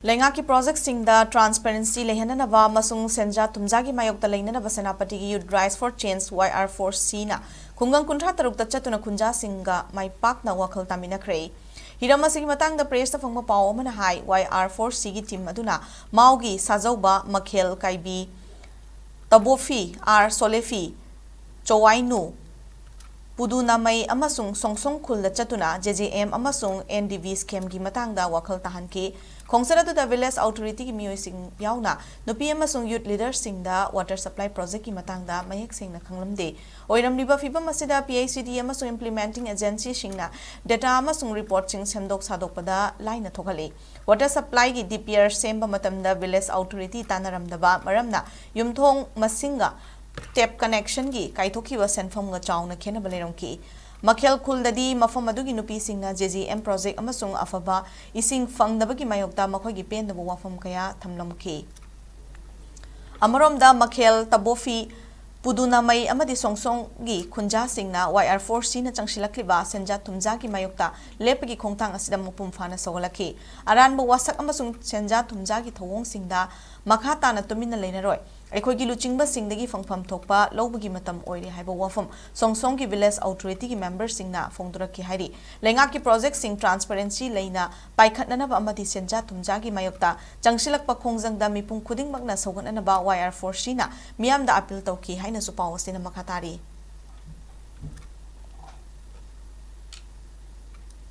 Lengaki project singda transparency lehananaba masung senja tumjagi mayokta leinanaba senapati youth rise for change YR4C na Khungang kuntra tarukta chatuna Khunja singa mai pakna Wakhal Taminakhre Hiramasi matangda press fangma paw mana hai YR4C gi team aduna maugi sajauba makhel kaibi tabofi ar solefi chowainu Puduna may amasung songsong khul da chatuna JJM amasung NDV scam gi matangda Wakhal tahanke Khongsara to the village authority ki miyoy sing yauna nupi amasung youth leaders sing da water supply project ki matangda mayek sing na khanglamde oiramliba fibam asida PICD amasung implementing agency sing na data amasung report sing semdok sadokpada line na thokale water supply gi DPR semba matamda village authority tanaramdaba maramna yumthong masinga tap connection gi kaithoki wa senfam ga chawna khena balerongki Makhel Kuldadi Mafamadagi Nupi Singna JJM project amasung afaba ising fangdabagi mayokta makhoi pen da wafam kaya thamlamke Amaromda Makhel Tabofi Puduna may amadi songsong gi Khunja singna YR4C na changsilakliba senja tumja gi mayokta lepagi khongtang asida mupum fana sogolaki aranba wasak amasung senja tumja gi thawong singda makhata na tumina leinaroi Ekhogi luchingba singdagi fangfam thokpa lobagi matam oire haiba wafam songsong ki village authority ki members singna fongduraki hairi lenga ki project sing transparency leina paikhatnanaba amadi senja tumjagi mayokta changsilakpa khongjangda mipum khuding magna sogananaba YR4C na miyamda appeal tawki haina supaw sina makhatari